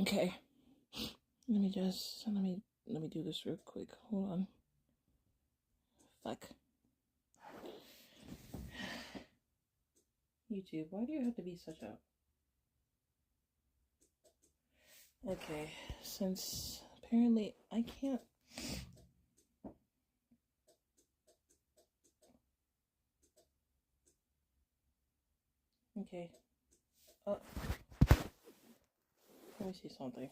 Okay. Let me do this real quick. Hold on. Fuck. YouTube, why do you have to be such a... Okay, since apparently I can't... Okay. Let me see something.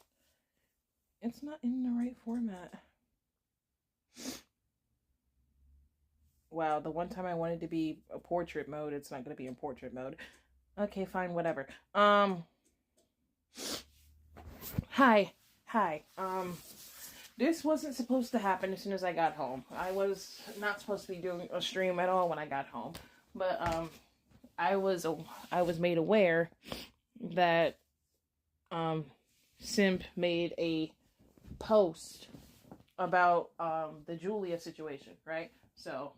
It's not in the right format. Wow, the one time I wanted to be a portrait mode, it's not going to be in portrait mode. Okay, fine, whatever. Hi. This wasn't supposed to happen as soon as I got home. I was not supposed to be doing a stream at all when I got home. But, I was made aware that, Simp made a post about, the Julia situation, right? So,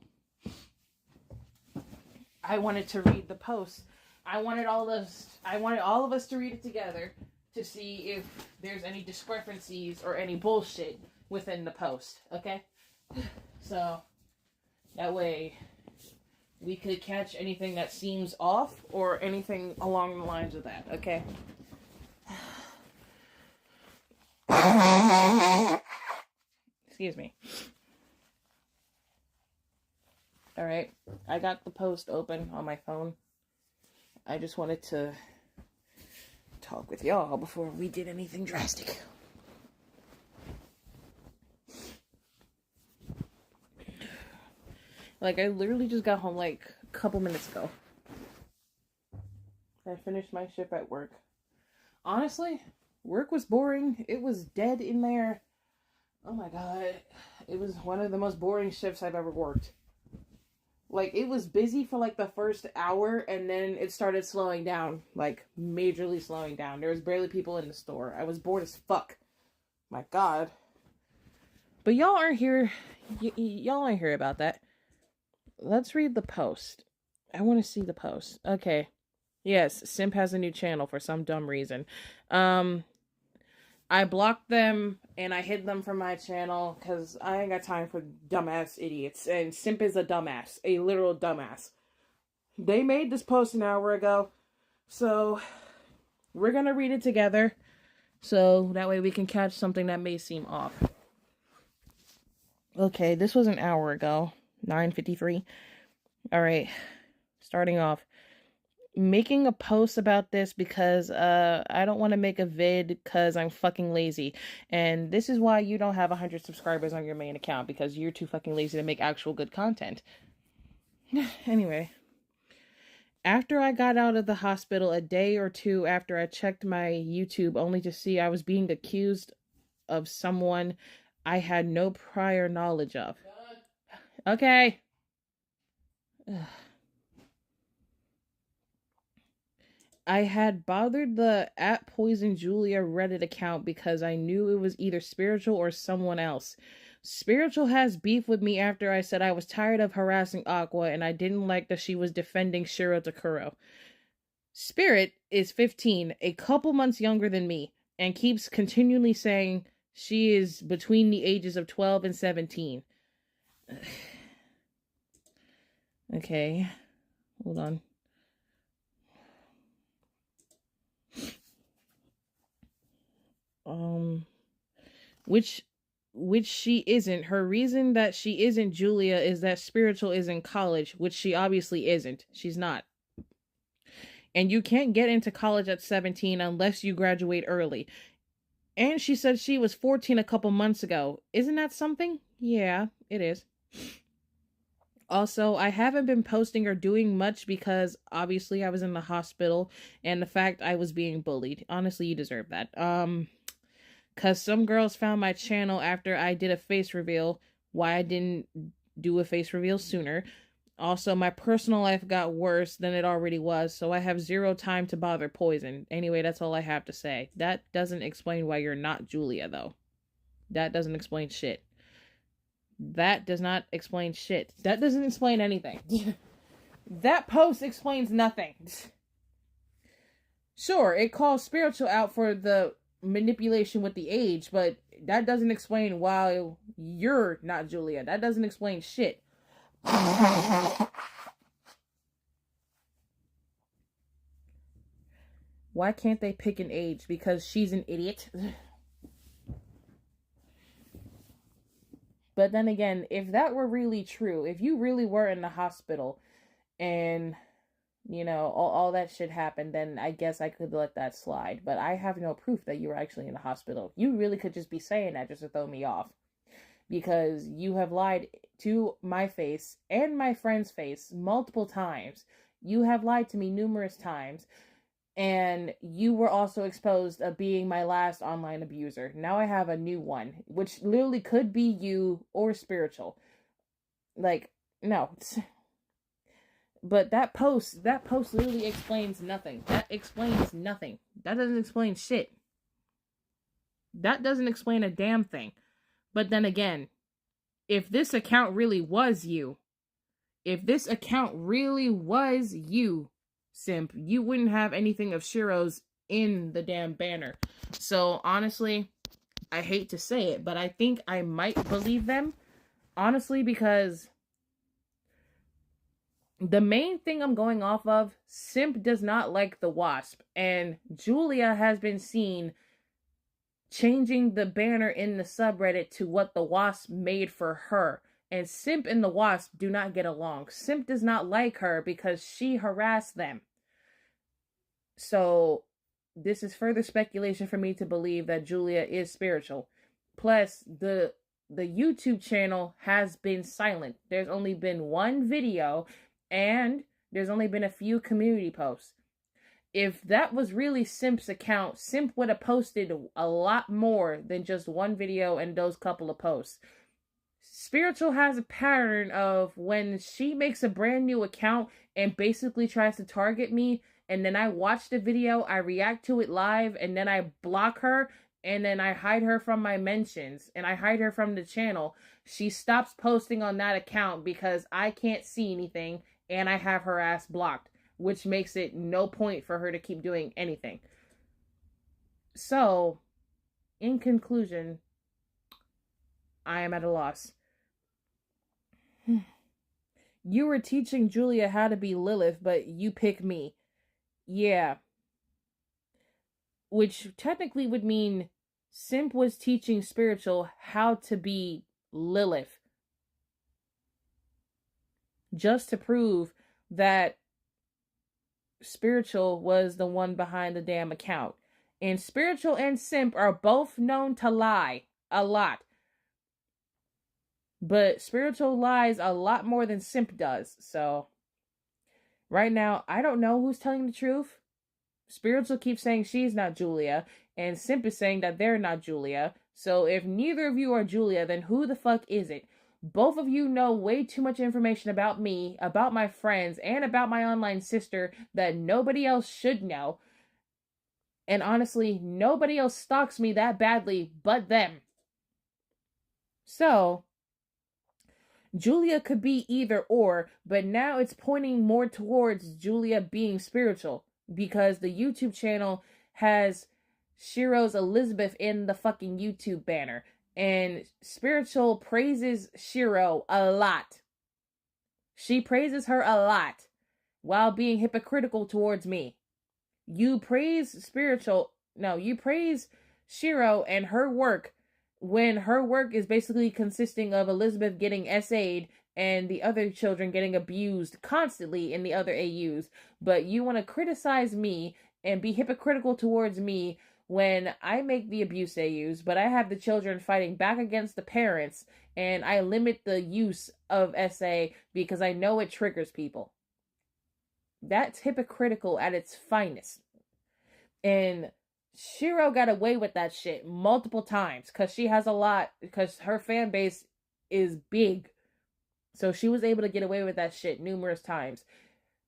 I wanted to read the post. I wanted all of us to read it together to see if there's any discrepancies or any bullshit within the post, okay? So, that way we could catch anything that seems off or anything along the lines of that, okay? Excuse me. Alright, I got the post open on my phone. I just wanted to talk with y'all before we did anything drastic. Like, I literally just got home like a couple minutes ago. I finished my shift at work. Honestly, work was boring. It was dead in there. Oh my god. It was one of the most boring shifts I've ever worked. Like, it was busy for, like, the first hour, and then it started slowing down. Like, majorly slowing down. There was barely people in the store. I was bored as fuck. My god. But y'all aren't here. Y'all aren't here about that. Let's read the post. I want to see the post. Okay. Yes, Simp has a new channel for some dumb reason. I blocked them and I hid them from my channel because I ain't got time for dumbass idiots. And Simp is a dumbass. A literal dumbass. They made this post an hour ago. So, we're going to read it together. So, that way we can catch something that may seem off. Okay, this was an hour ago. 9:53. Alright. Starting off. Making a post about this because I don't want to make a vid because I'm fucking lazy. And this is why you don't have 100 subscribers on your main account, because you're too fucking lazy to make actual good content. Anyway. After I got out of the hospital a day or two after I checked my YouTube only to see I was being accused of someone I had no prior knowledge of. Okay. I had bothered the @PoisonJulia Reddit account because I knew it was either Spiritual or someone else. Spiritual has beef with me after I said I was tired of harassing Aqua and I didn't like that she was defending Shiro Takuro. Spirit is 15, a couple months younger than me, and keeps continually saying she is between the ages of 12 and 17. Okay, hold on. Which she isn't. Her reason that she isn't Julia is that Spiritual is in college, which she obviously isn't. She's not. And you can't get into college at 17 unless you graduate early. And she said she was 14 a couple months ago. Isn't that something? Yeah, it is. Also, I haven't been posting or doing much because obviously I was in the hospital and the fact I was being bullied. Honestly, you deserve that. Because some girls found my channel after I did a face reveal. Why I didn't do a face reveal sooner. Also, my personal life got worse than it already was, so I have zero time to bother Poison. Anyway, that's all I have to say. That doesn't explain why you're not Julia, though. That doesn't explain shit. That does not explain shit. That doesn't explain anything. That post explains nothing. Sure, it calls Spiritual out for the manipulation with the age, but that doesn't explain why you're not Julia. That doesn't explain shit. Why can't they pick an age? Because she's an idiot. But then again, if that were really true, if you really were in the hospital and, you know, all that shit happened, then I guess I could let that slide. But I have no proof that you were actually in the hospital. You really could just be saying that just to throw me off. Because you have lied to my face and my friend's face multiple times. You have lied to me numerous times. And you were also exposed of being my last online abuser. Now I have a new one, which literally could be you or spiritual. Like, no. But that post literally explains nothing. That explains nothing. That doesn't explain shit. That doesn't explain a damn thing. But then again, if this account really was you, Simp, you wouldn't have anything of Shiro's in the damn banner. So honestly, I hate to say it, but I think I might believe them. Honestly, because the main thing I'm going off of, Simp does not like the Wasp. And Julia has been seen changing the banner in the subreddit to what the Wasp made for her. And Simp and the Wasp do not get along. Simp does not like her because she harassed them. So, this is further speculation for me to believe that Julia is spiritual. Plus, the YouTube channel has been silent. There's only been one video, and there's only been a few community posts. If that was really Simp's account, Simp would have posted a lot more than just one video and those couple of posts. Spiritual has a pattern of when she makes a brand new account and basically tries to target me, and then I watch the video, I react to it live, and then I block her, and then I hide her from my mentions, and I hide her from the channel. She stops posting on that account because I can't see anything, and I have her ass blocked, which makes it no point for her to keep doing anything. So, in conclusion, I am at a loss. You were teaching Julia how to be Lilith, but you pick me. Yeah. Which technically would mean Simp was teaching Spiritual how to be Lilith. Just to prove that Spiritual was the one behind the damn account. And Spiritual and Simp are both known to lie a lot. But Spiritual lies a lot more than Simp does. So, right now, I don't know who's telling the truth. Spiritual keeps saying she's not Julia, and Simp is saying that they're not Julia. So, if neither of you are Julia, then who the fuck is it? Both of you know way too much information about me, about my friends, and about my online sister that nobody else should know. And honestly, nobody else stalks me that badly but them. So, Julia could be either or, but now it's pointing more towards Julia being spiritual because the YouTube channel has Shiro's Elizabeth in the fucking YouTube banner. And Spiritual praises Shiro a lot. She praises her a lot while being hypocritical towards me. You praise you praise Shiro and her work when her work is basically consisting of Elizabeth getting SA'd and the other children getting abused constantly in the other AUs. But you want to criticize me and be hypocritical towards me when I make the abuse AUs, but I have the children fighting back against the parents, and I limit the use of SA because I know it triggers people. That's hypocritical at its finest. And Shiro got away with that shit multiple times because she has a lot, because her fan base is big. So she was able to get away with that shit numerous times.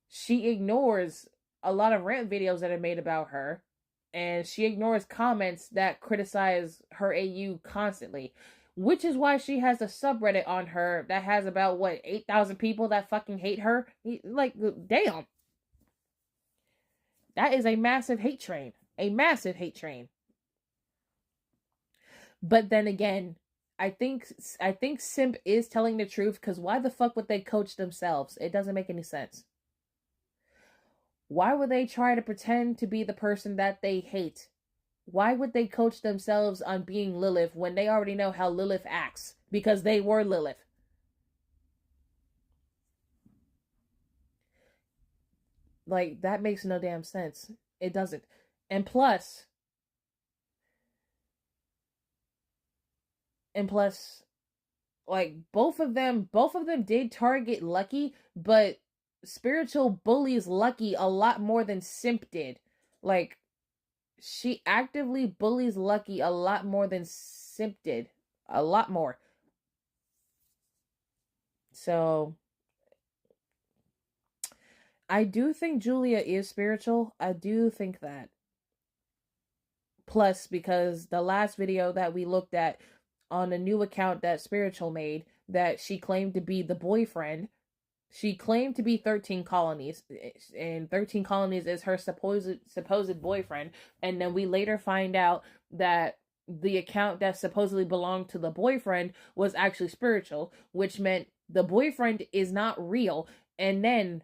She ignores a lot of rant videos that are made about her, and she ignores comments that criticize her AU constantly, which is why she has a subreddit on her that has about, 8,000 people that fucking hate her? Like, damn. That is a massive hate train. A massive hate train. But then again, I think simp is telling the truth, because why the fuck would they coach themselves? It doesn't make any sense. Why would they try to pretend to be the person that they hate? Why would they coach themselves on being Lilith when they already know how Lilith acts? Because they were Lilith. Like, that makes no damn sense. It doesn't. And plus, like, both of them did target Lucky, but Spiritual bullies Lucky a lot more than Simp did. Like, she actively bullies Lucky a lot more than Simp did. A lot more. So, I do think Julia is spiritual. I do think that. Plus, because the last video that we looked at on a new account that Spiritual made, that she claimed to be the boyfriend, she claimed to be 13 Colonies, and 13 Colonies is her supposed boyfriend. And then we later find out that the account that supposedly belonged to the boyfriend was actually Spiritual, which meant the boyfriend is not real. And then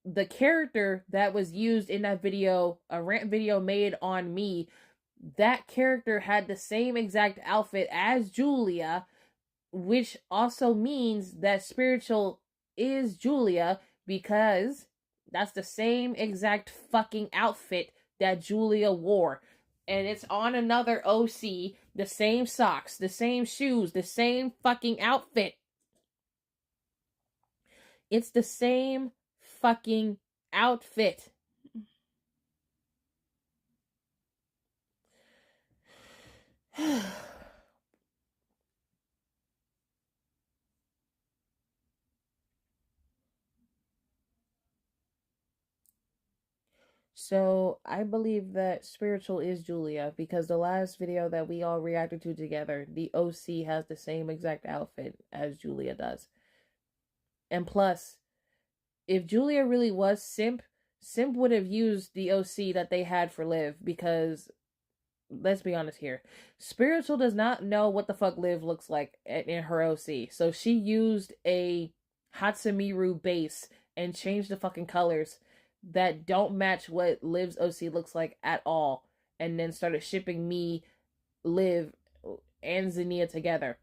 the character that was used in that video, a rant video made on me, that character had the same exact outfit as Julia, which also means that Spiritual is Julia, because that's the same exact fucking outfit that Julia wore. And it's on another OC, the same socks, the same shoes, the same fucking outfit. It's the same fucking outfit. So I believe that Spiritual is Julia, because the last video that we all reacted to together, the OC has the same exact outfit as Julia does. And plus, if Julia really was Simp would have used the OC that they had for Liv, because let's be honest here, Spiritual does not know what the fuck Liv looks like in her OC. So she used a Hatsamiru base and changed the fucking colors that don't match what Liv's OC looks like at all, and then started shipping me, Liv, and Xenia together.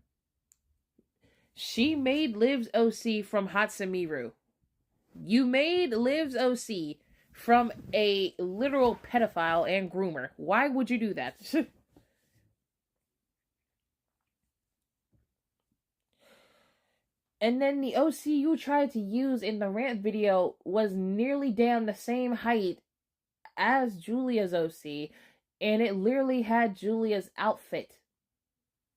She made Liv's OC from Hatsamiru. You made Liv's OC from a literal pedophile and groomer. Why would you do that? And then the OC you tried to use in the rant video was nearly damn the same height as Julia's OC, and it literally had Julia's outfit.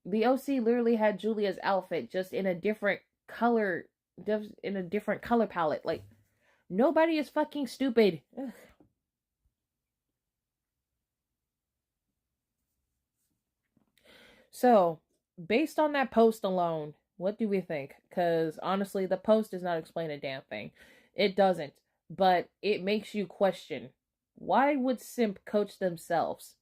The OC literally had Julia's outfit, just in a different color, palette. Like, nobody is fucking stupid. Ugh. So, based on that post alone, what do we think? Because honestly, the post does not explain a damn thing. It doesn't. But it makes you question, why would Simp coach themselves?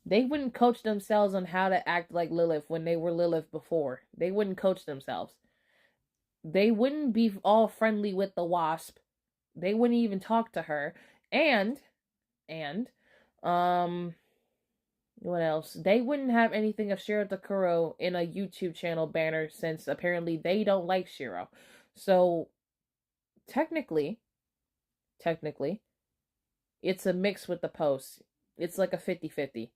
They wouldn't coach themselves on how to act like Lilith when they were Lilith before. They wouldn't coach themselves. They wouldn't be all friendly with the Wasp. They wouldn't even talk to her. And, what else? They wouldn't have anything of Shiro Takuro in a YouTube channel banner, since apparently they don't like Shiro. So, technically, it's a mix with the post. It's like a 50-50.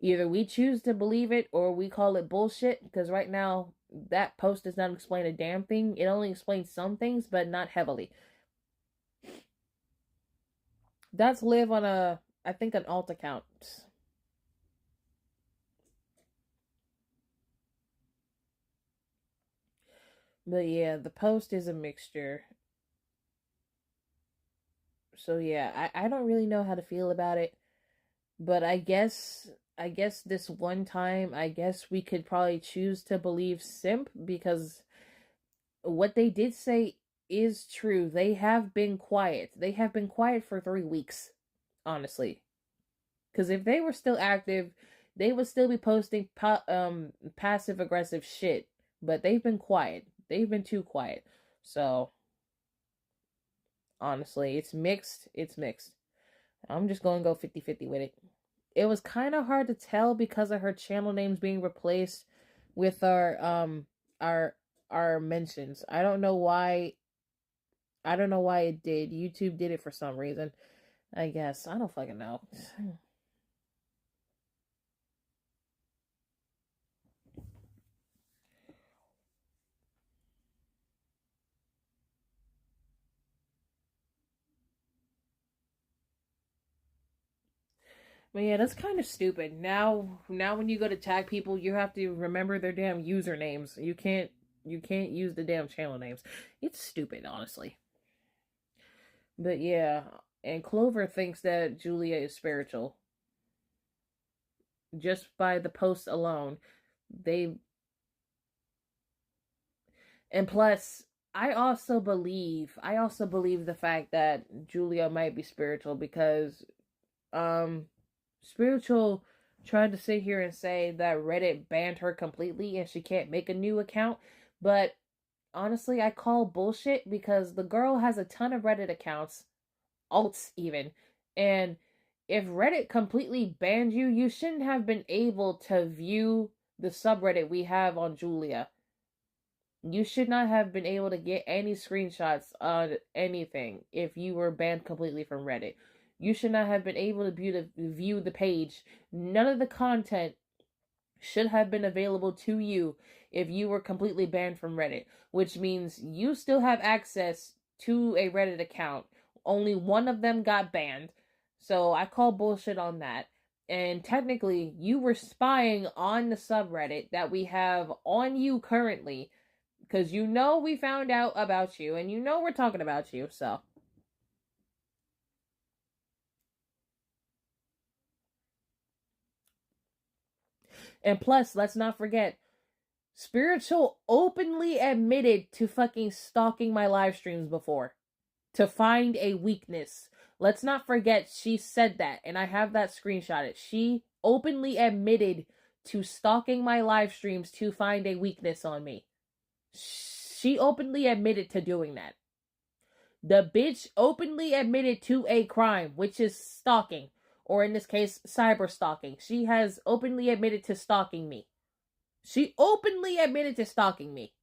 Either we choose to believe it or we call it bullshit, because right now that post does not explain a damn thing. It only explains some things, but not heavily. That's Liv on I think an alt account. But yeah, the post is a mixture. So yeah, I don't really know how to feel about it. But I guess this one time, I guess we could probably choose to believe Simp, because what they did say is true. They have been quiet. They have been quiet for 3 weeks, honestly. Because if they were still active, they would still be posting passive aggressive shit. But they've been quiet. They've been too quiet. So honestly, it's mixed. It's mixed. I'm just going to go 50-50 with it. It was kind of hard to tell because of her channel names being replaced with our mentions. I don't know why. I don't know why it did. YouTube did it for some reason. I guess. I don't fucking know. But yeah, that's kind of stupid. Now when you go to tag people, you have to remember their damn usernames. You can't use the damn channel names. It's stupid, honestly. But yeah, and Clover thinks that Julia is spiritual. Just by the post alone. And plus, I also believe the fact that Julia might be spiritual because Spiritual tried to sit here and say that Reddit banned her completely and she can't make a new account, but honestly, I call bullshit because the girl has a ton of Reddit accounts, alts even, and if Reddit completely banned you, you shouldn't have been able to view the subreddit we have on Julia. You should not have been able to get any screenshots on anything if you were banned completely from Reddit. You should not have been able to view the page. None of the content should have been available to you if you were completely banned from Reddit, which means you still have access to a Reddit account. Only one of them got banned. So I call bullshit on that. And technically, you were spying on the subreddit that we have on you currently, because you know we found out about you, and you know we're talking about you, so. And plus, let's not forget, Spiritual openly admitted to fucking stalking my live streams before to find a weakness. Let's not forget she said that, and I have that screenshotted. She openly admitted to stalking my live streams to find a weakness on me. She openly admitted to doing that. The bitch openly admitted to a crime, which is stalking, or in this case, cyber stalking. She has openly admitted to stalking me. She openly admitted to stalking me.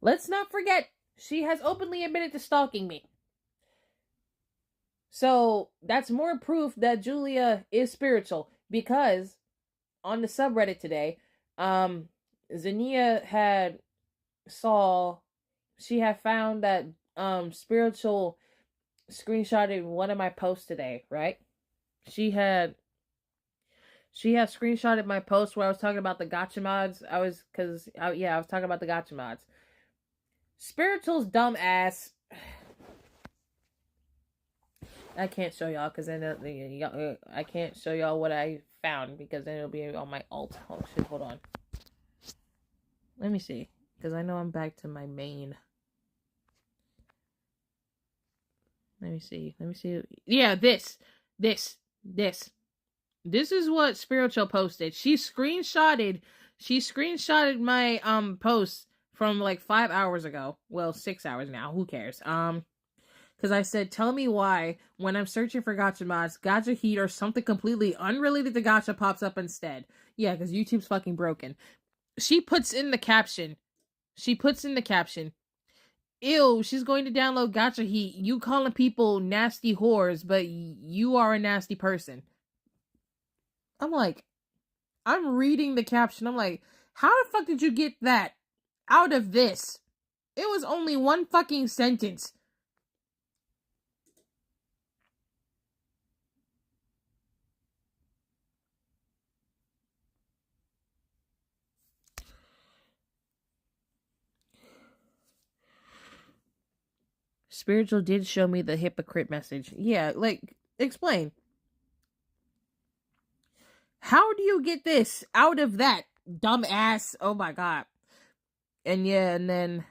Let's not forget, she has openly admitted to stalking me. So that's more proof that Julia is spiritual, because on the subreddit today, Zania had she had found that Spiritual screenshotted one of my posts today, right? She had screenshotted my post where I was talking about the gacha mods. I was talking about the gacha mods. Spiritual's dumb ass. I can't show y'all because then I can't show y'all what I found because then it'll be on my alt. Oh shit, hold on. Let me see, because I know I'm back to my main. Let me see. Yeah, this is what Spiritual posted. She screenshotted my post from like 5 hours ago. Well, 6 hours now. Who cares? Because I said, tell me why when I'm searching for gacha mods, gacha heat or something completely unrelated to gacha pops up instead. Yeah, because YouTube's fucking broken. She puts in the caption. Ew, she's going to download gacha heat. You calling people nasty whores, but you are a nasty person. I'm like, I'm reading the caption. I'm like, how the fuck did you get that out of this? It was only one fucking sentence. Spiritual did show me the hypocrite message. Yeah, like, explain. How do you get this out of that, dumbass? Oh my god. And yeah, and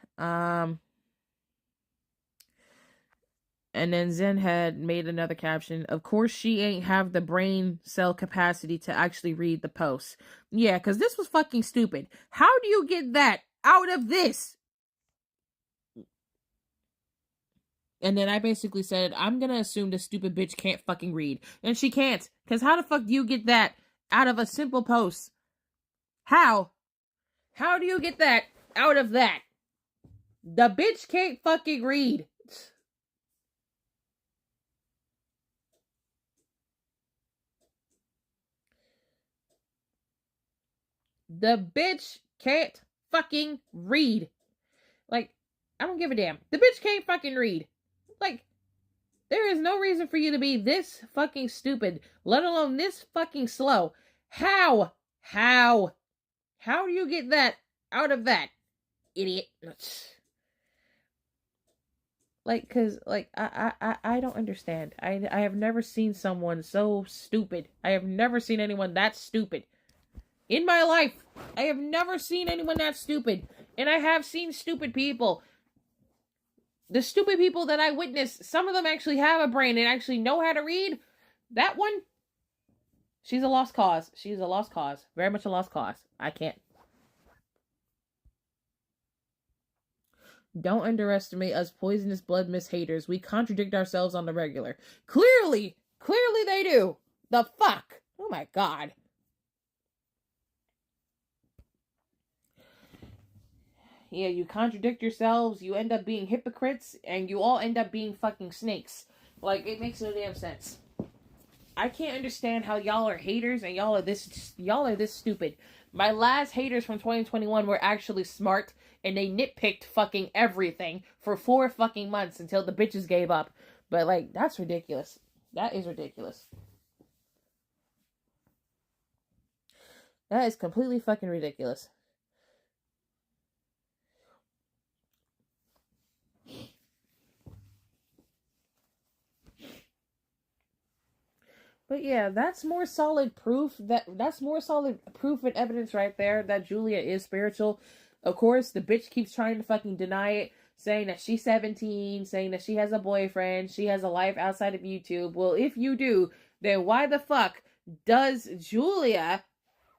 And then Zen had made another caption. Of course, she ain't have the brain cell capacity to actually read the post. Yeah, because this was fucking stupid. How do you get that out of this? And then I basically said, I'm gonna assume this stupid bitch can't fucking read. And she can't. Because how the fuck do you get that out of a simple post? How? How do you get that out of that? The bitch can't fucking read. The bitch can't fucking read. Like, I don't give a damn. The bitch can't fucking read. Like, there is no reason for you to be this fucking stupid, let alone this fucking slow. How? How? How do you get that out of that, idiot? Like, cause, like, I don't understand. I have never seen someone so stupid. I have never seen anyone that stupid. In my life, I have never seen anyone that stupid. And I have seen stupid people. The stupid people that I witnessed, some of them actually have a brain and actually know how to read. That one, she's a lost cause. She's a lost cause. Very much a lost cause. I can't. Don't underestimate us poisonous blood mist haters. We contradict ourselves on the regular. Clearly they do. The fuck? Oh my god. Yeah, you contradict yourselves, you end up being hypocrites, and you all end up being fucking snakes. Like, it makes no damn sense. I can't understand how y'all are haters and y'all are this stupid. My last haters from 2021 were actually smart, and they nitpicked fucking everything for 4 fucking months until the bitches gave up. But, like, that's ridiculous. That is ridiculous. That is completely fucking ridiculous. But yeah, that's more solid proof that's more solid proof and evidence right there that Julia is spiritual. Of course, the bitch keeps trying to fucking deny it, saying that she's 17, saying that she has a boyfriend, she has a life outside of YouTube. Well, if you do, then why the fuck does Julia,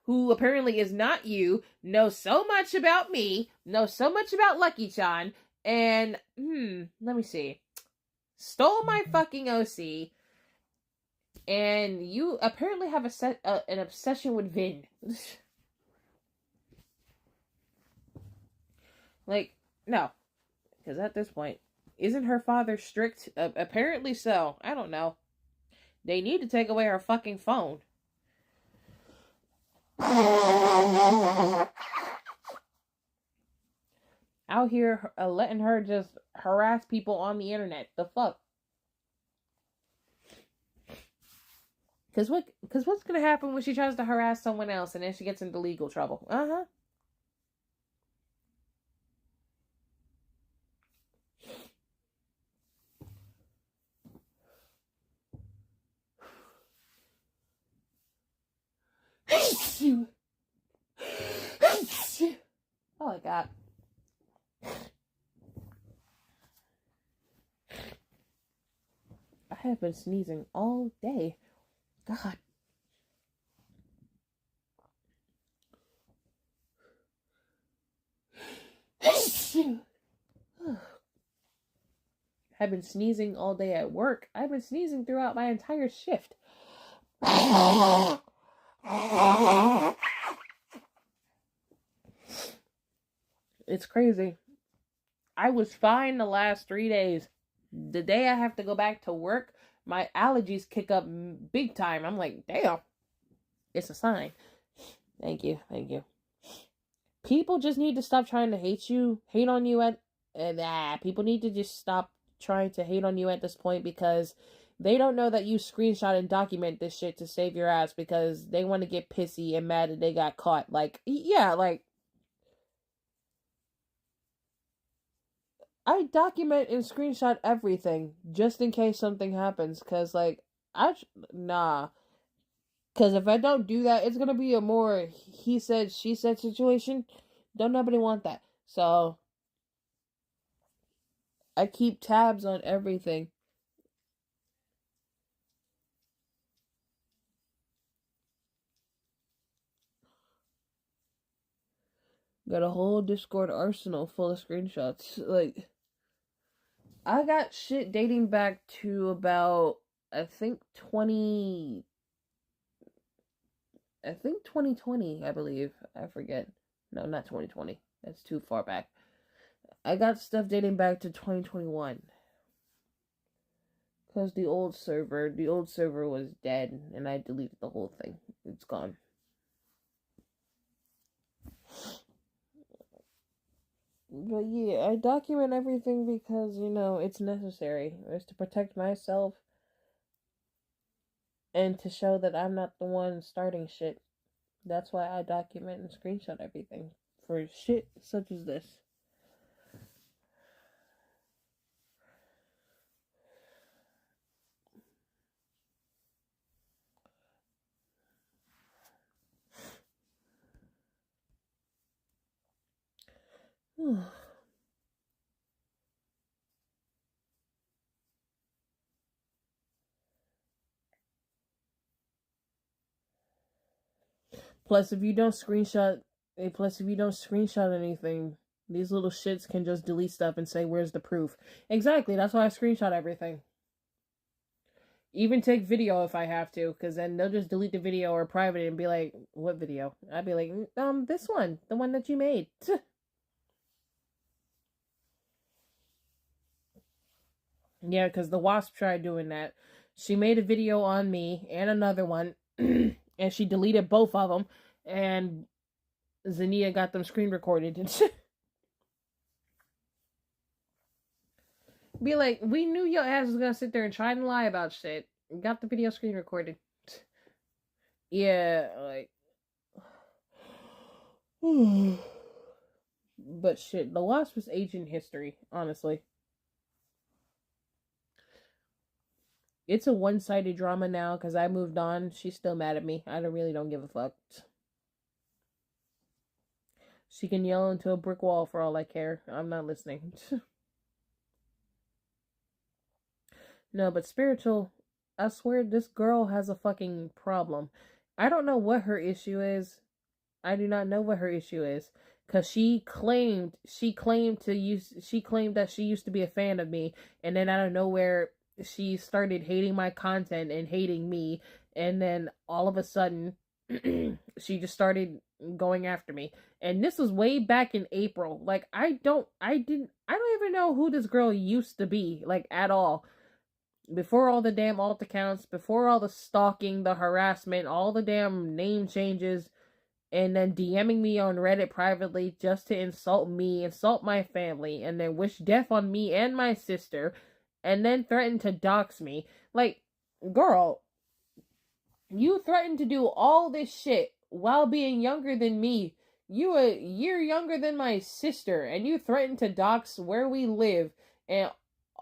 who apparently is not you, know so much about me, know so much about Lucky Chan, and let me see. Stole my fucking OC. And you apparently have an obsession with Vin. Like, no. Because at this point, isn't her father strict? Apparently so. I don't know. They need to take away her fucking phone. Out here letting her just harass people on the internet. The fuck? Because what's going to happen when she tries to harass someone else and then she gets into legal trouble? Uh-huh. Oh my god. I have been sneezing all day. God. I've been sneezing all day at work. I've been sneezing throughout my entire shift. It's crazy. I was fine the last 3 days. The day I have to go back to work, my allergies kick up big time. I'm like, damn. It's a sign. Thank you. People just need to stop trying to hate on you people need to just stop trying to hate on you at this point, because they don't know that you screenshot and document this shit to save your ass because they want to get pissy and mad that they got caught. Like, yeah, like, I document and screenshot everything just in case something happens, because, like, nah. Because if I don't do that, it's going to be a more he said, she said situation. Don't nobody want that. So, I keep tabs on everything. Got a whole Discord arsenal full of screenshots. Like, I got shit dating back to about, I think 2020, I believe. I forget. No, not 2020. That's too far back. I got stuff dating back to 2021. Because the old server was dead, and I deleted the whole thing. It's gone. But yeah, I document everything because, it's necessary. It's to protect myself and to show that I'm not the one starting shit. That's why I document and screenshot everything. For shit such as this. Plus, if you don't screenshot anything, these little shits can just delete stuff and say, "Where's the proof?" Exactly. That's why I screenshot everything. Even take video if I have to, because then they'll just delete the video or private it and be like, "What video?" I'd be like, this one, the one that you made." Yeah, because the Wasp tried doing that. She made a video on me and another one, and she deleted both of them, and Zania got them screen recorded and shit. Be like, we knew your ass was gonna sit there and try and lie about shit. Got the video screen recorded. Yeah, like. But shit, the Wasp was ancient history, honestly. It's a one-sided drama now because I moved on. She's still mad at me. I really don't give a fuck. She can yell into a brick wall for all I care. I'm not listening. No, but spiritual, I swear this girl has a fucking problem. I don't know what her issue is. I do not know what her issue is. Cause she claimed that she used to be a fan of me, and then out of nowhere she started hating my content and hating me, and then all of a sudden she just started going after me. And this was way back in April. Like I don't even know who this girl used to be, like, at all. Before all the damn alt accounts, before all the stalking, the harassment, all the damn name changes, and then DMing me on Reddit privately just to insult me, insult my family, and then wish death on me and my sister, and then threaten to dox me. Like, girl, you threatened to do all this shit while being younger than me. You a year younger than my sister, and you threatened to dox where we live, and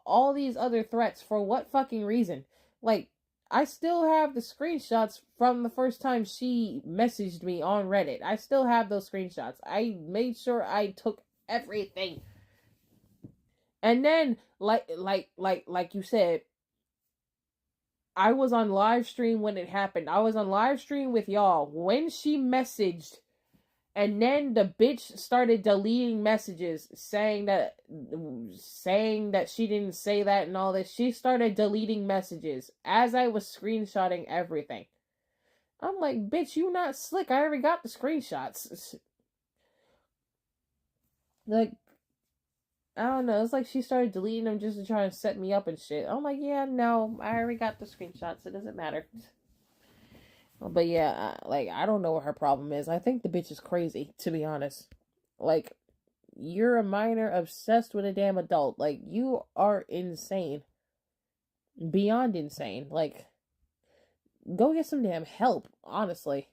all these other threats for what fucking reason? Like, I still have the screenshots from the first time she messaged me on Reddit. I still have those screenshots. I made sure I took everything. And then, like you said, I was on live stream when it happened. I was on live stream with y'all when she messaged. And then the bitch started deleting messages saying that she didn't say that and all this. She started deleting messages as I was screenshotting everything. I'm like, bitch, you not slick. I already got the screenshots. Like, I don't know. It's like she started deleting them just to try to set me up and shit. I'm like, yeah, no, I already got the screenshots. It doesn't matter. But yeah, I don't know what her problem is. I think the bitch is crazy, to be honest. Like, you're a minor obsessed with a damn adult. Like, you are insane. Beyond insane. Like, go get some damn help, honestly.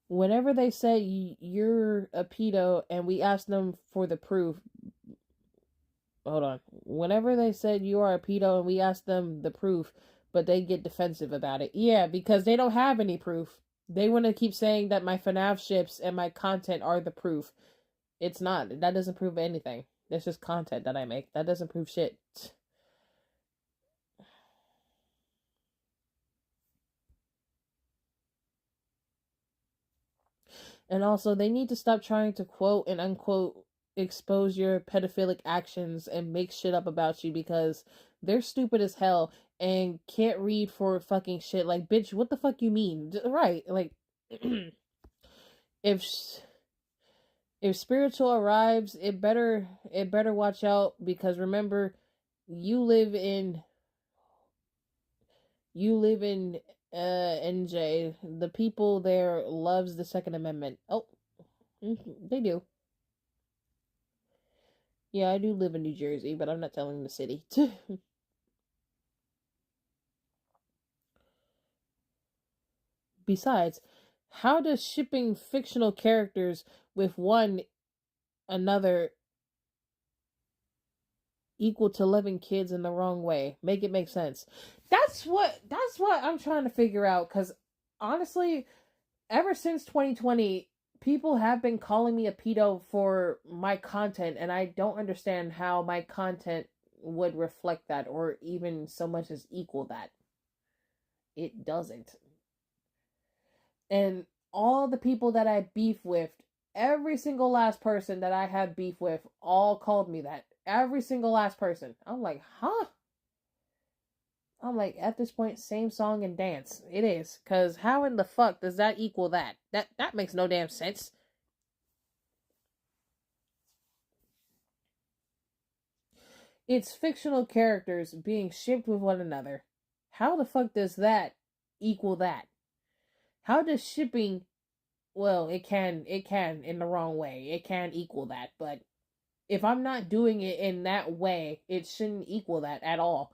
Whenever they say you're a pedo and we ask them for the proof, hold on. Whenever they said you are a pedo and we ask them the proof, but they get defensive about it. Yeah, because they don't have any proof. They want to keep saying that my FNAF ships and my content are the proof. It's not. That doesn't prove anything. That's just content that I make. That doesn't prove shit. And also, they need to stop trying to quote and unquote expose your pedophilic actions and make shit up about you, because they're stupid as hell and can't read for fucking shit. Like, bitch, what the fuck you mean? Right? Like, if spiritual arrives, it better watch out, because remember, you live in NJ. The people there loves the Second Amendment. Oh, they do. Yeah, I do live in New Jersey, but I'm not telling the city. Besides, how does shipping fictional characters with one another equal to loving kids in the wrong way? Make it make sense. That's what I'm trying to figure out, because honestly, ever since 2020, people have been calling me a pedo for my content, and I don't understand how my content would reflect that, or even so much as equal that. It doesn't. And all the people that I beef with, every single last person that I have beef with, all called me that. Every single last person. I'm like, huh? I'm like, at this point, same song and dance. It is. Because how in the fuck does that equal that? That makes no damn sense. It's fictional characters being shipped with one another. How the fuck does that equal that? How does shipping... Well, it can in the wrong way. It can equal that, but if I'm not doing it in that way, it shouldn't equal that at all.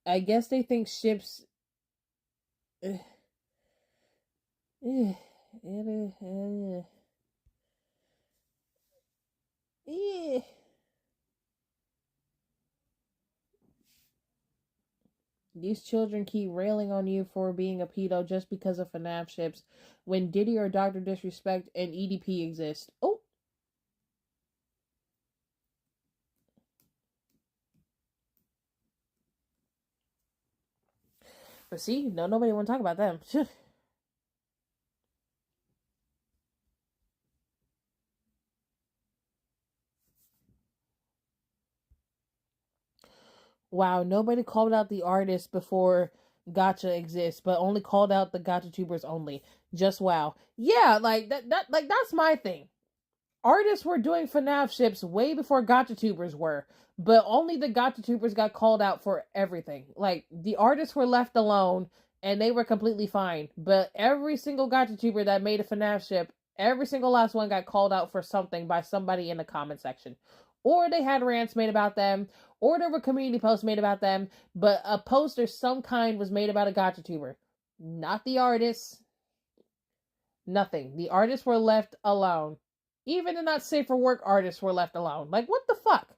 I guess they think ships... These children keep railing on you for being a pedo just because of FNAF ships, when Diddy or Dr. Disrespect and EDP exist. Oh! But see, nobody want to talk about them. Wow, nobody called out the artists before Gacha exists, but only called out the Gacha tubers only. Just wow. Yeah, like that's my thing. Artists were doing FNAF ships way before Gacha tubers were, but only the Gacha tubers got called out for everything. Like, the artists were left alone and they were completely fine. But every single Gacha tuber that made a FNAF ship, every single last one got called out for something by somebody in the comment section. Or they had rants made about them, or there were community posts made about them, but a post or some kind was made about a Gacha tuber. Not the artists. Nothing. The artists were left alone. Even the not safe for work artists were left alone. Like, what the fuck?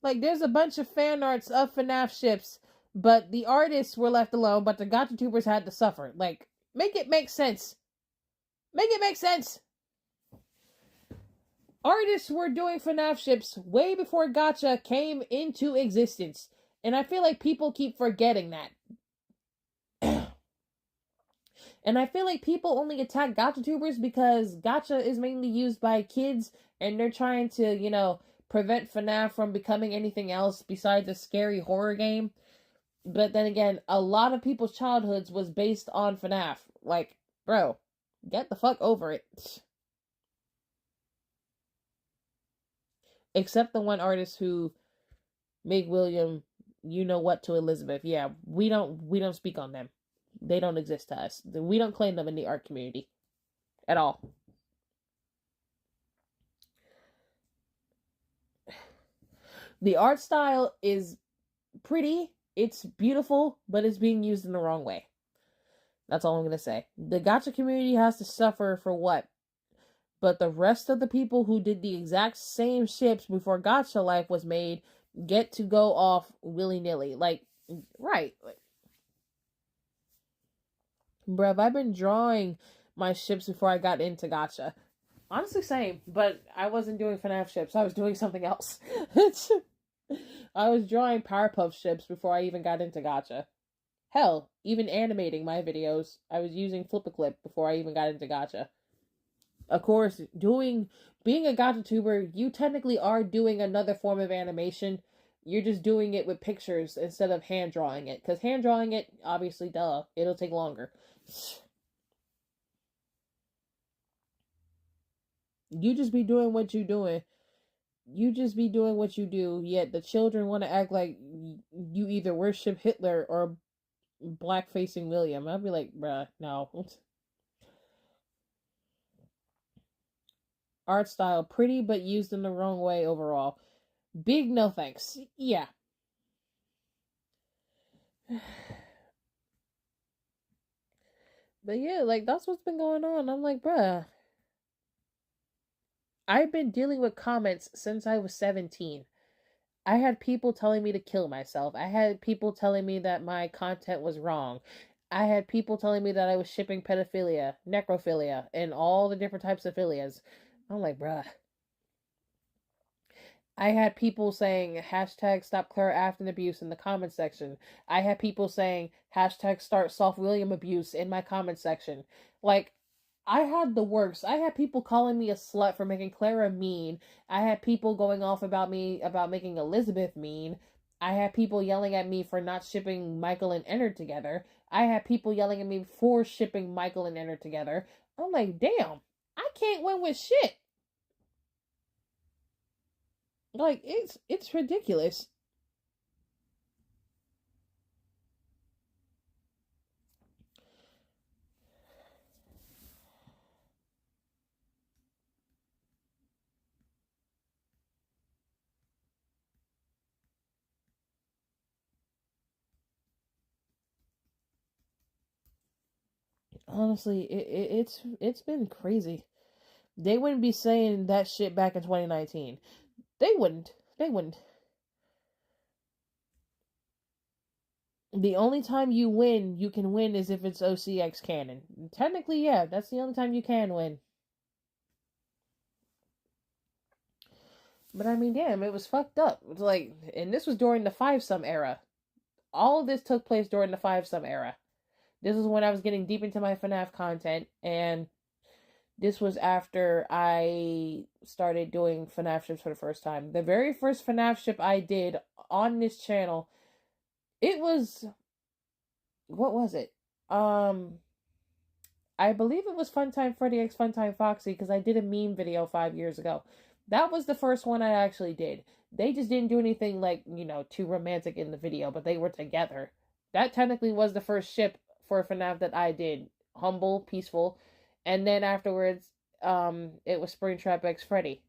Like, there's a bunch of fan arts of FNAF ships, but the artists were left alone, but the Gacha tubers had to suffer. Like, make it make sense. Make it make sense. Artists were doing FNAF ships way before Gacha came into existence. And I feel like people keep forgetting that. And I feel like people only attack Gacha tubers because Gacha is mainly used by kids, and they're trying to, prevent FNAF from becoming anything else besides a scary horror game. But then again, a lot of people's childhoods was based on FNAF. Like, bro, get the fuck over it. Except the one artist who made William, you know what, to Elizabeth. Yeah, we don't speak on them. They don't exist to us. We don't claim them in the art community at all. The art style is pretty, it's beautiful, but it's being used in the wrong way. That's all I'm going to say. The Gacha community has to suffer for what? But the rest of the people who did the exact same ships before Gacha Life was made get to go off willy-nilly. Like, right. Bruv, I've been drawing my ships before I got into gacha. Honestly, same, but I wasn't doing FNAF ships. I was doing something else. I was drawing Powerpuff ships before I even got into gacha. Hell, even animating my videos, I was using Flip-A-Clip before I even got into gacha. Of course, being a gacha tuber, you technically are doing another form of animation. You're just doing it with pictures instead of hand drawing it. Because hand drawing it, obviously, duh, it'll take longer. You just be doing what you doing. You just be doing what you do, yet the children want to act like you either worship Hitler or black-facing William. I'd be like, bruh, no. Art style, pretty but used in the wrong way overall. Big no thanks. Yeah. But yeah, like, that's what's been going on. I'm like, bruh. I've been dealing with comments since I was 17. I had people telling me to kill myself. I had people telling me that my content was wrong. I had people telling me that I was shipping pedophilia, necrophilia, and all the different types of philias. I'm like, bruh. I had people saying hashtag stop Clara Afton abuse in the comment section. I had people saying hashtag start soft William abuse in my comment section. Like, I had the works. I had people calling me a slut for making Clara mean. I had people going off about me about making Elizabeth mean. I had people yelling at me for not shipping Michael and Ennard together. I had people yelling at me for shipping Michael and Ennard together. I'm like, damn, I can't win with shit. Like, it's ridiculous. Honestly, it's been crazy. They wouldn't be saying that shit back in 2019. They wouldn't. They wouldn't. The only time you can win is if it's OCX canon. Technically, yeah, that's the only time you can win. But I mean, damn, it was fucked up. It was like, and this was during the Five Sum era. All of this took place during the Five Sum era. This is when I was getting deep into my FNAF content, and this was after I started doing FNAF ships for the first time. The very first FNAF ship I did on this channel, it was, what was it? I believe it was Funtime Freddy X Funtime Foxy, because I did a meme video 5 years ago. That was the first one I actually did. They just didn't do anything like, too romantic in the video, but they were together. That technically was the first ship for FNAF that I did. Humble, peaceful. And then afterwards, it was Springtrap X Freddy.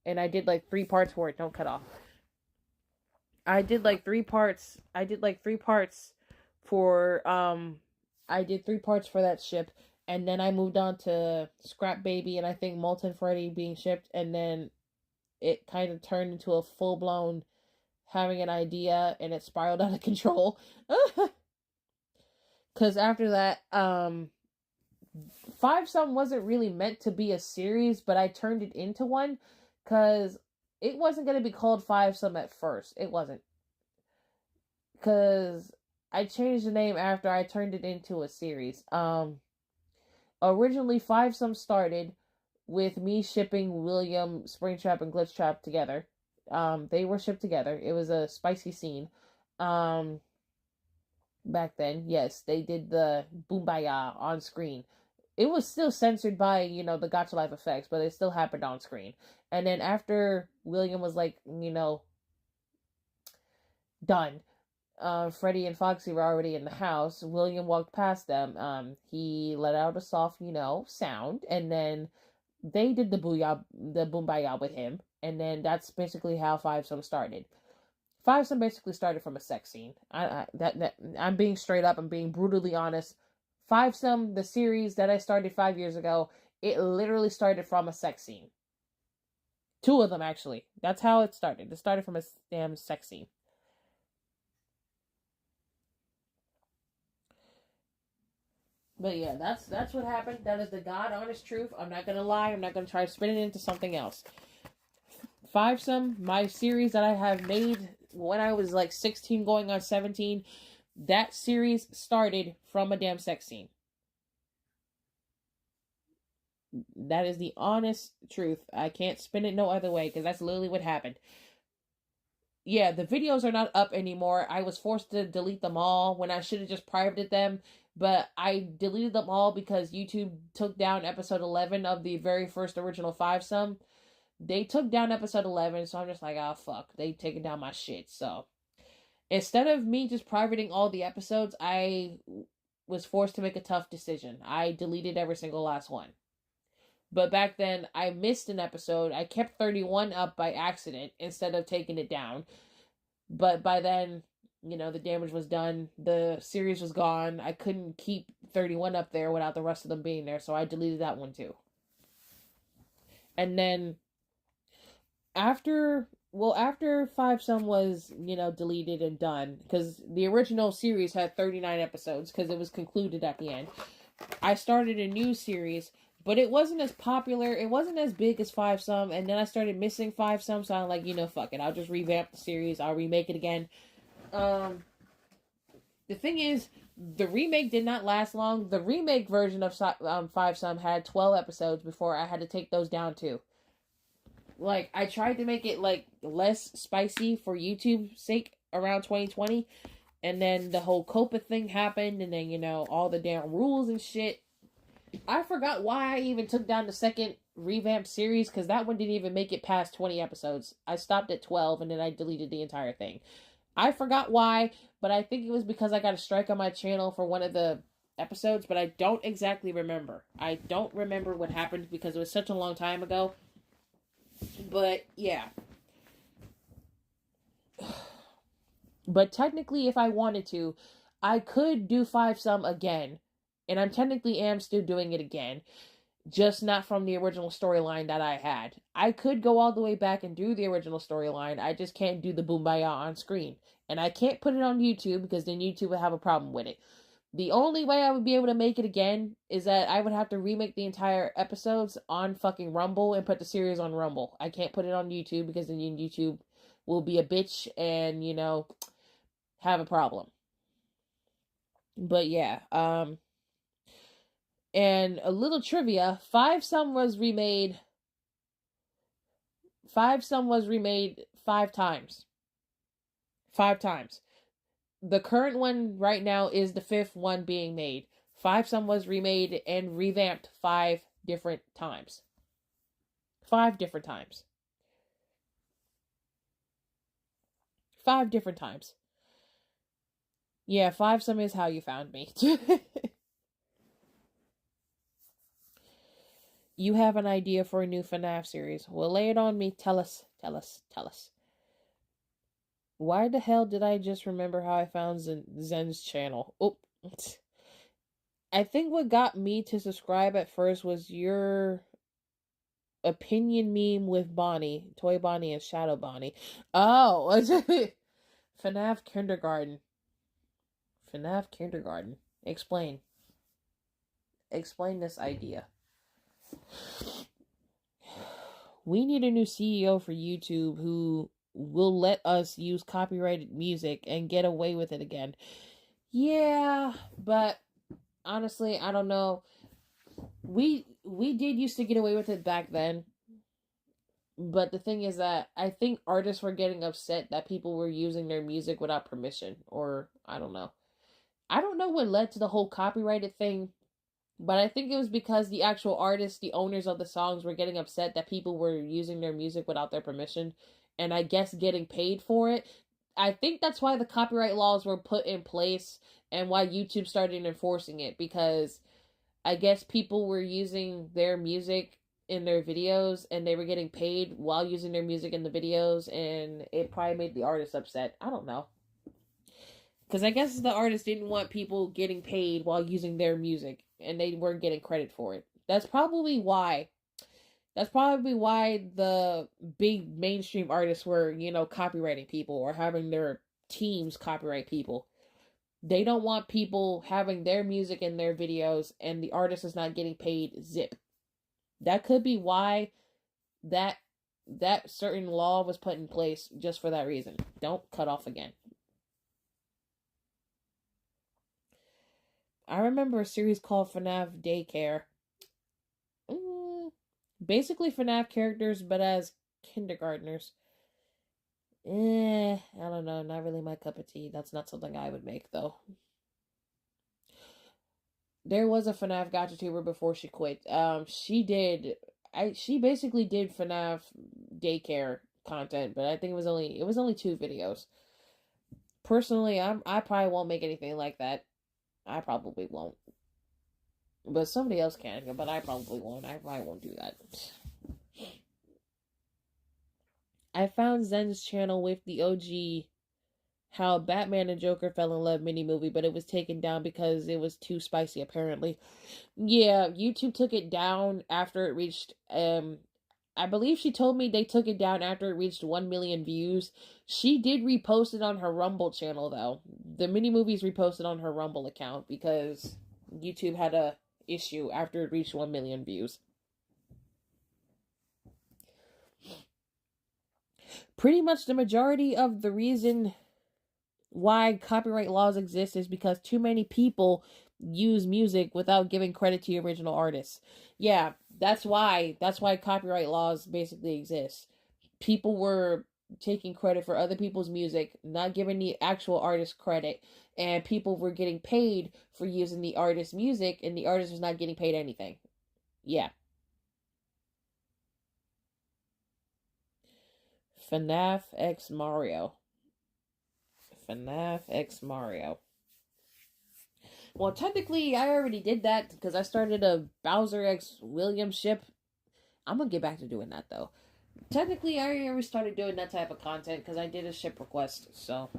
And I did like 3 parts for it. Don't cut off. I did like 3 parts. I did 3 parts for that ship. And then I moved on to Scrap Baby and I think Molten Freddy being shipped. And then it kind of turned into a full-blown having an idea and it spiraled out of control. Because after that, Five Sum wasn't really meant to be a series, but I turned it into one because it wasn't going to be called Five Sum at first. It wasn't. Because I changed the name after I turned it into a series. Originally, Five Sum started with me shipping William, Springtrap, and Glitchtrap together. They were shipped together. It was a spicy scene. Back then, yes, they did the Boombaya on screen. It was still censored by, the Gacha Life effects, but it still happened on screen. And then after William was like, done, Freddy and Foxy were already in the house. William walked past them. He let out a soft, sound, and then they did the Boombaya with him. And then that's basically how Five Sum started. Five Sum basically started from a sex scene. I'm being straight up. I'm being brutally honest. Five Sum, the series that I started 5 years ago, it literally started from a sex scene. 2 of them, actually. That's how it started. It started from a damn sex scene. But yeah, that's what happened. That is the God honest truth. I'm not gonna lie. I'm not gonna try to spin it into something else. Five Some, my series that I have made when I was like 16 going on 17, that series started from a damn sex scene. That is the honest truth. I can't spin it no other way because that's literally what happened. Yeah, the videos are not up anymore. I was forced to delete them all when I should have just privated them, but I deleted them all because YouTube took down episode 11 of the very first original Five Some. They took down episode 11, so I'm just like, oh fuck, they taking down my shit. So instead of me just privating all the episodes, I was forced to make a tough decision. I deleted every single last one. But back then, I missed an episode. I kept 31 up by accident instead of taking it down. But by then, the damage was done. The series was gone. I couldn't keep 31 up there without the rest of them being there, so I deleted that one too. And then after Five Some was, deleted and done, because the original series had 39 episodes because it was concluded at the end, I started a new series, but it wasn't as popular. It wasn't as big as Five Some, and then I started missing Five Some, so I'm like, fuck it. I'll just revamp the series. I'll remake it again. The thing is, the remake did not last long. The remake version of Five Some had 12 episodes before I had to take those down too. Like, I tried to make it, like, less spicy for YouTube's sake around 2020, and then the whole COPA thing happened, and then, all the damn rules and shit. I forgot why I even took down the second revamped series, because that one didn't even make it past 20 episodes. I stopped at 12, and then I deleted the entire thing. I forgot why, but I think it was because I got a strike on my channel for one of the episodes, but I don't exactly remember. I don't remember what happened because it was such a long time ago. But, yeah. But technically, if I wanted to, I could do Five Some again. And I'm technically am still doing it again. Just not from the original storyline that I had. I could go all the way back and do the original storyline. I just can't do the Boombaya on screen. And I can't put it on YouTube because then YouTube would have a problem with it. The only way I would be able to make it again is that I would have to remake the entire episodes on fucking Rumble and put the series on Rumble. I can't put it on YouTube because then YouTube will be a bitch and, have a problem. But yeah, and a little trivia, Five Some was remade 5 times. 5 times. The current one right now is the 5th one being made. Five Some was remade and revamped 5 different times. 5 different times. 5 different times. Yeah, Five Some is how you found me. You have an idea for a new FNAF series. Well, lay it on me. Tell us. Why the hell did I just remember how I found Zen's channel? Oh. I think what got me to subscribe at first was your opinion meme with Bonnie. Toy Bonnie and Shadow Bonnie. Oh. FNAF Kindergarten. FNAF Kindergarten. Explain this idea. We need a new CEO for YouTube who will let us use copyrighted music and get away with it again. Yeah, but honestly, I don't know. We did used to get away with it back then. But the thing is that I think artists were getting upset that people were using their music without permission, or I don't know. I don't know what led to the whole copyrighted thing, but I think it was because the actual artists, the owners of the songs, were getting upset that people were using their music without their permission, and I guess getting paid for it. I think that's why the copyright laws were put in place and why YouTube started enforcing it, because I guess people were using their music in their videos and they were getting paid while using their music in the videos, and it probably made the artists upset. I don't know. Because I guess the artist didn't want people getting paid while using their music, and they weren't getting credit for it. That's probably why. That's probably why the big mainstream artists were, copywriting people or having their teams copyright people. They don't want people having their music in their videos and the artist is not getting paid zip. That could be why that certain law was put in place, just for that reason. Don't cut off again. I remember a series called FNAF Daycare. Basically FNAF characters, but as kindergartners. I don't know. Not really my cup of tea. That's not something I would make, though. There was a FNAF gotcha tuber before she quit. She basically did FNAF Daycare content, but I think it was only 2 videos. Personally, I probably won't make anything like that. I probably won't. But somebody else can, but I probably won't. I probably won't do that. I found Zen's channel with the OG How Batman and Joker Fell in Love mini movie, but it was taken down because it was too spicy, apparently. Yeah, YouTube took it down after it reached, I believe she told me they took it down after it reached 1 million views. She did repost it on her Rumble channel, though. The mini movies reposted on her Rumble account because YouTube had a issue after it reached 1 million views. Pretty much the majority of the reason why copyright laws exist is because too many people use music without giving credit to original artists. Yeah, that's why copyright laws basically exist. People were taking credit for other people's music, not giving the actual artist credit, and people were getting paid for using the artist's music, and the artist was not getting paid anything. Yeah. FNAF X Mario. FNAF X Mario. Well, technically, I already did that because I started a Bowser X Williams ship. I'm gonna get back to doing that, though. Technically, I already started doing that type of content because I did a ship request, so.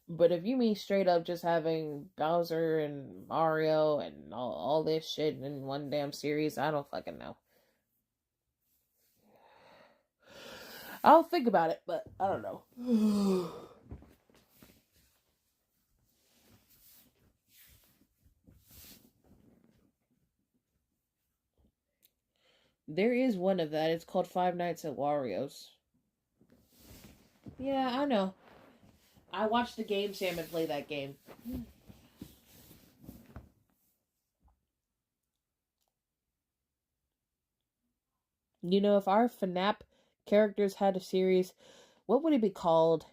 But if you mean straight up just having Bowser and Mario and all this shit in one damn series, I don't fucking know. I'll think about it, but I don't know. There is one of that. It's called Five Nights at Wario's. Yeah, I know. I watched the Game Salmon play that game. You know, if our FNAF characters had a series, what would it be called?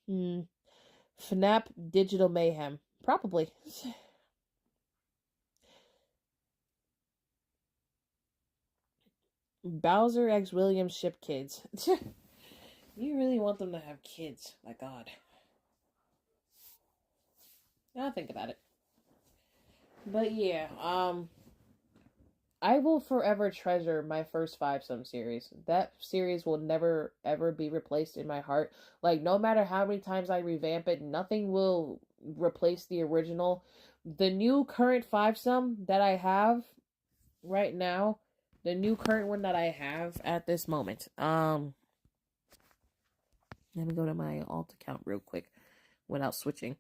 FNAF Digital Mayhem. Probably. Bowser X Williams ship kids. You really want them to have kids. My god. I'll think about it. But yeah, I will forever treasure my first Five Sum series. That series will never ever be replaced in my heart. Like, no matter how many times I revamp it, nothing will replace the original. The new current Five Sum that I have right now, the new current one that I have at this moment. Let me go to my alt account real quick without switching.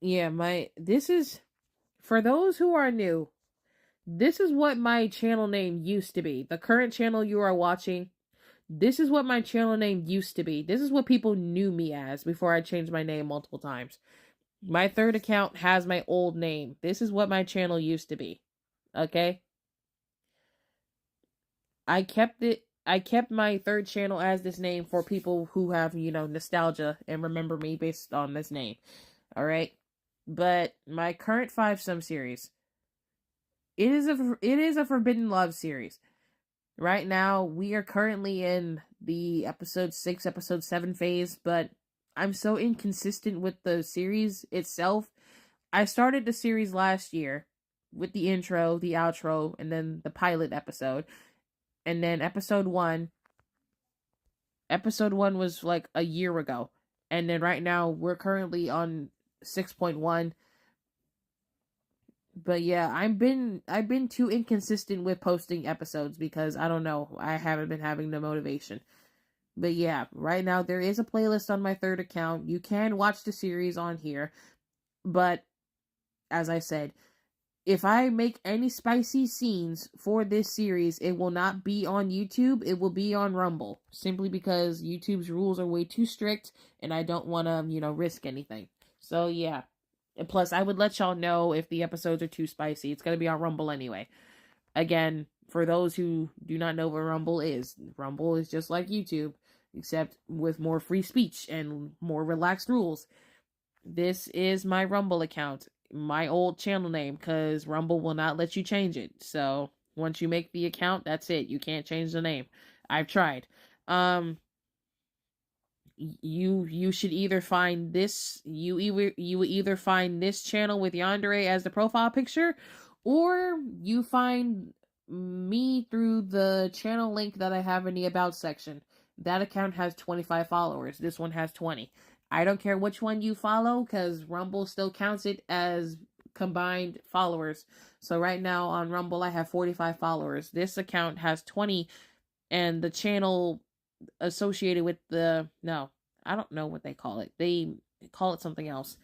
Yeah, this is, for those who are new, this is what my channel name used to be. The current channel you are watching, this is what my channel name used to be. This is what people knew me as before I changed my name multiple times. My third account has my old name. This is what my channel used to be. Okay? I kept my third channel as this name for people who have, nostalgia and remember me based on this name. Alright? But my current Five Sum series, it is a Forbidden Love series. Right now, we are currently in the episode 6, episode 7 phase, but I'm so inconsistent with the series itself. I started the series last year with the intro, the outro, and then the pilot episode. And then episode 1 was like a year ago. And then right now, we're currently on 6.1. But yeah, I've been too inconsistent with posting episodes because I don't know, I haven't been having the motivation. But yeah, right now there is a playlist on my third account. You can watch the series on here. But as I said, if I make any spicy scenes for this series, it will not be on YouTube. It will be on Rumble. Simply because YouTube's rules are way too strict and I don't want to, risk anything. So yeah. And plus, I would let y'all know if the episodes are too spicy. It's going to be on Rumble anyway. Again, for those who do not know what Rumble is just like YouTube, except with more free speech and more relaxed rules. This is my Rumble account, my old channel name, because Rumble will not let you change it. So once you make the account, that's it. You can't change the name. I've tried. You should either find this you either find this channel with Yandere as the profile picture, or you find me through the channel link that I have in the about section. That account has 25 followers. This one has 20. I don't care which one you follow, because Rumble still counts it as combined followers. So right now on Rumble, I have 45 followers. This account has 20, and the channel associated with no, I don't know what they call it. They call it something else.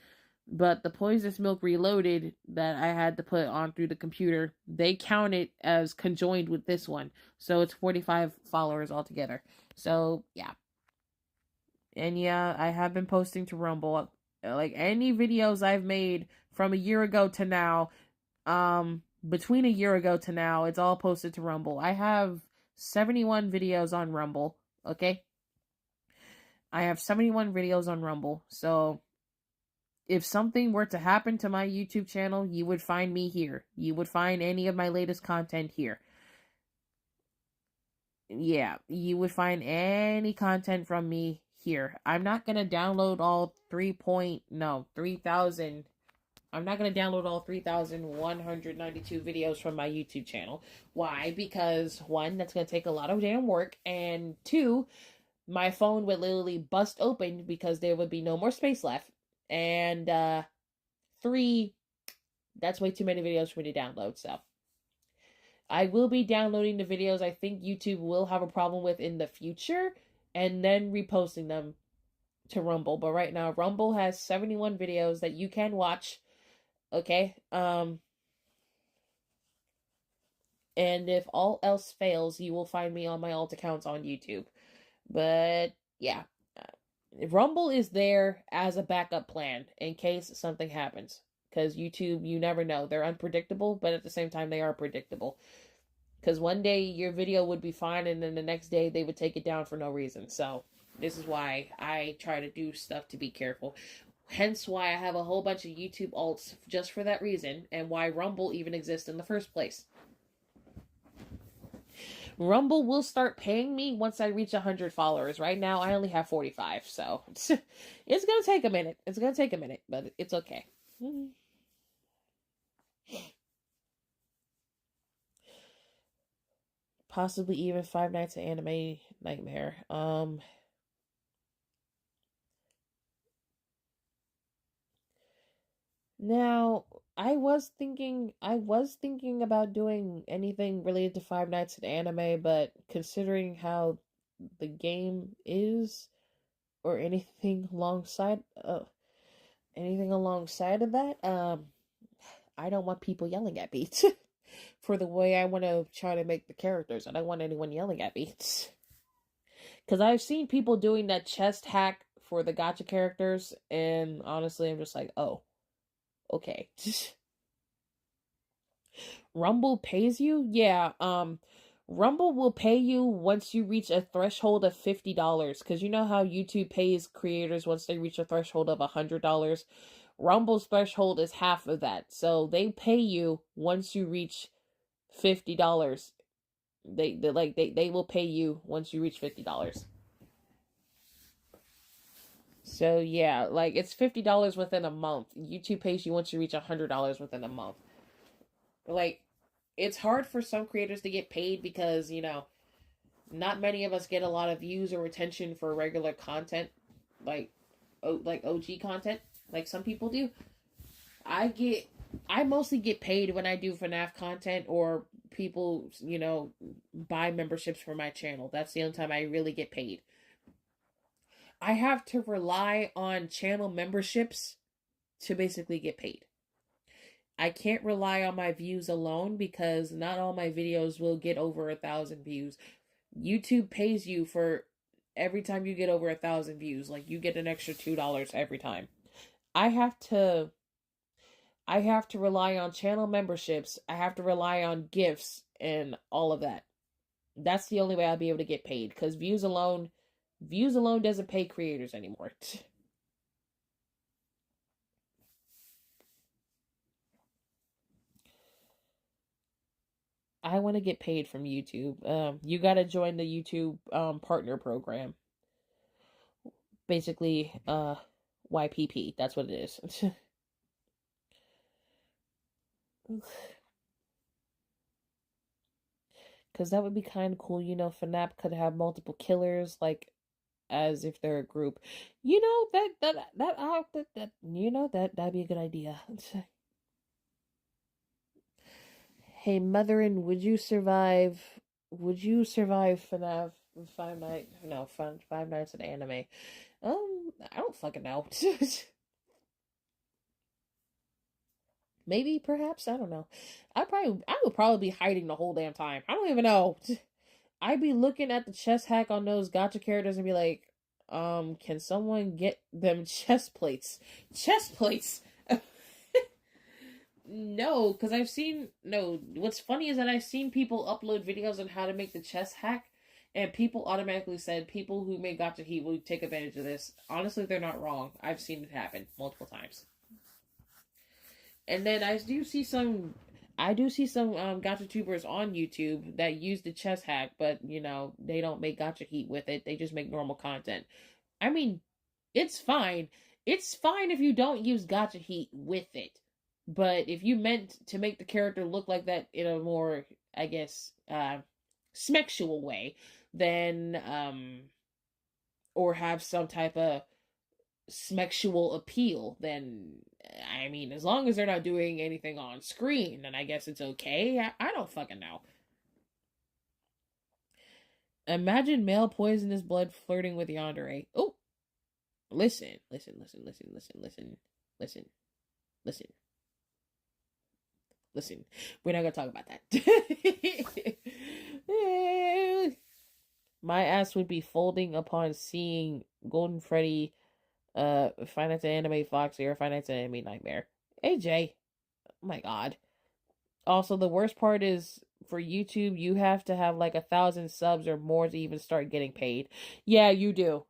But the Poisonous Milk Reloaded that I had to put on through the computer, they count it as conjoined with this one. So it's 45 followers altogether. So, yeah. And yeah, I have been posting to Rumble. Like, any videos I've made from a year ago to now, between a year ago to now, it's all posted to Rumble. I have 71 videos on Rumble, okay? I have 71 videos on Rumble, so if something were to happen to my YouTube channel, you would find me here. You would find any of my latest content here. Yeah, you would find any content from me here. I'm not going to download all 3,000. I'm not going to download all 3,192 videos from my YouTube channel. Why? Because, one, that's going to take a lot of damn work, and two, my phone would literally bust open because there would be no more space left. And, three, that's way too many videos for me to download, so. I will be downloading the videos I think YouTube will have a problem with in the future, and then reposting them to Rumble. But right now, Rumble has 71 videos that you can watch, okay? And if all else fails, you will find me on my alt accounts on YouTube. But, yeah. Rumble is there as a backup plan in case something happens. Because YouTube, you never know. They're unpredictable, but at the same time, they are predictable. Because one day your video would be fine, and then the next day they would take it down for no reason. So, this is why I try to do stuff to be careful. Hence why I have a whole bunch of YouTube alts just for that reason, and why Rumble even exists in the first place. Rumble will start paying me once I reach 100 followers. Right now, I only have 45, so it's going to take a minute. It's going to take a minute, but it's okay. Possibly even Five Nights at Anime Nightmare. Now, I was thinking about doing anything related to Five Nights at Anime, but considering how the game is, or anything alongside of that, I don't want people yelling at me for the way I want to try to make the characters. I don't want anyone yelling at me. Because I've seen people doing that chest hack for the gacha characters, and honestly, I'm just like, oh, okay. Rumble pays you? Yeah, Rumble will pay you once you reach a threshold of $50. Because you know how YouTube pays creators once they reach a threshold of $100? Rumble's threshold is half of that. So they pay you once you reach $50. They will pay you once you reach $50. So yeah, like it's $50 within a month. YouTube pays you once you reach $100 within a month. Like, it's hard for some creators to get paid because, not many of us get a lot of views or attention for regular content, like OG content, like some people do. I mostly get paid when I do FNAF content, or people, buy memberships for my channel. That's the only time I really get paid. I have to rely on channel memberships to basically get paid. I can't rely on my views alone because not all my videos will get over 1,000 views. YouTube pays you for every time you get over 1,000 views. Like, you get an extra $2 every time. I have to rely on channel memberships. I have to rely on gifts and all of that. That's the only way I'll be able to get paid, because views alone doesn't pay creators anymore. I want to get paid from YouTube. You got to join the YouTube partner program. Basically, YPP. That's what it is. Because that would be kind of cool. You know, FNAF could have multiple killers, like, as if they're a group. You know, that'd be a good idea. Hey, Motherin, would you survive FNAF Five Nights at Anime? I don't fucking know. Maybe, perhaps, I don't know. I would probably be hiding the whole damn time. I don't even know. I'd be looking at the chest hack on those gacha characters and be like, can someone get them chest plates? Chest plates! No, because what's funny is that I've seen people upload videos on how to make the chest hack, and people automatically said people who make gacha heat will take advantage of this. Honestly, they're not wrong. I've seen it happen multiple times. And then I do see some gacha tubers on YouTube that use the chest hack, but they don't make gacha heat with it. They just make normal content. I mean, it's fine. It's fine if you don't use gacha heat with it. But if you meant to make the character look like that in a more, I guess, smexual way, then or have some type of smexual appeal, then, I mean, as long as they're not doing anything on screen, then I guess it's okay. I don't fucking know. Imagine male poisonous blood flirting with yandere. Oh, listen. We're not gonna talk about that. My ass would be folding upon seeing Golden Freddy, Five Nights at Anime Foxy, or Five Nights at Anime Nightmare. AJ, oh my god. Also, the worst part is, for YouTube, you have to have like 1,000 subs or more to even start getting paid. Yeah, you do.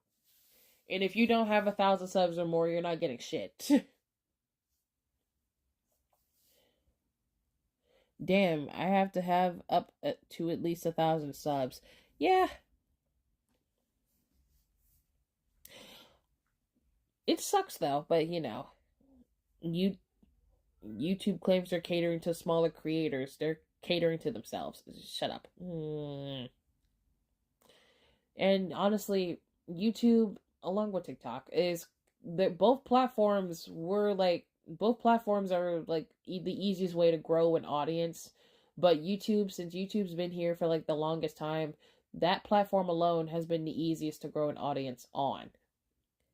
And if you don't have 1,000 subs or more, you're not getting shit. Damn, I have to have up to at least 1,000 subs. Yeah. It sucks though, but YouTube claims they're catering to smaller creators. They're catering to themselves. Shut up. And honestly, YouTube, along with TikTok, both platforms are like the easiest way to grow an audience. But YouTube, since YouTube's been here for like the longest time, that platform alone has been the easiest to grow an audience on.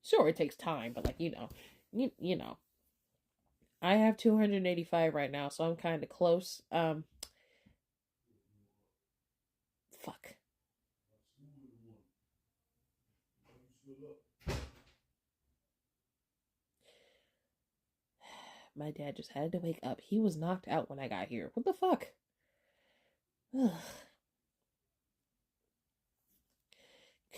Sure, it takes time, but like, I have 285 right now, so I'm kind of close. Fuck. My dad just had to wake up. He was knocked out when I got here. What the fuck?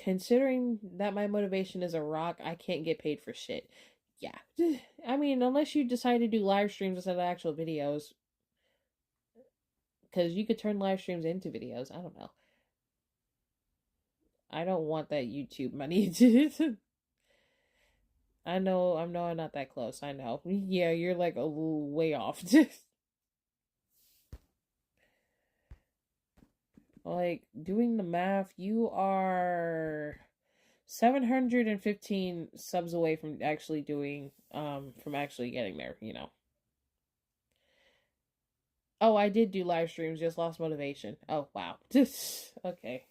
Considering that my motivation is a rock, I can't get paid for shit. Yeah. I mean, unless you decide to do live streams instead of actual videos. Because you could turn live streams into videos. I don't know. I don't want that YouTube money. I know I'm not that close. I know. Yeah, you're like a little way off. Like, doing the math, you are 715 subs away from actually getting there, Oh, I did do live streams, just lost motivation. Oh, wow. Okay.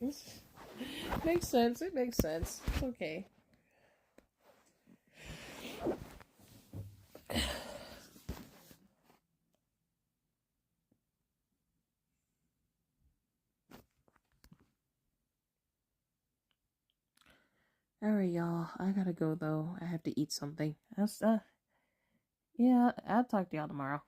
Makes sense. It makes sense. Okay. Alright, y'all. I gotta go, though. I have to eat something. Yeah, I'll talk to y'all tomorrow.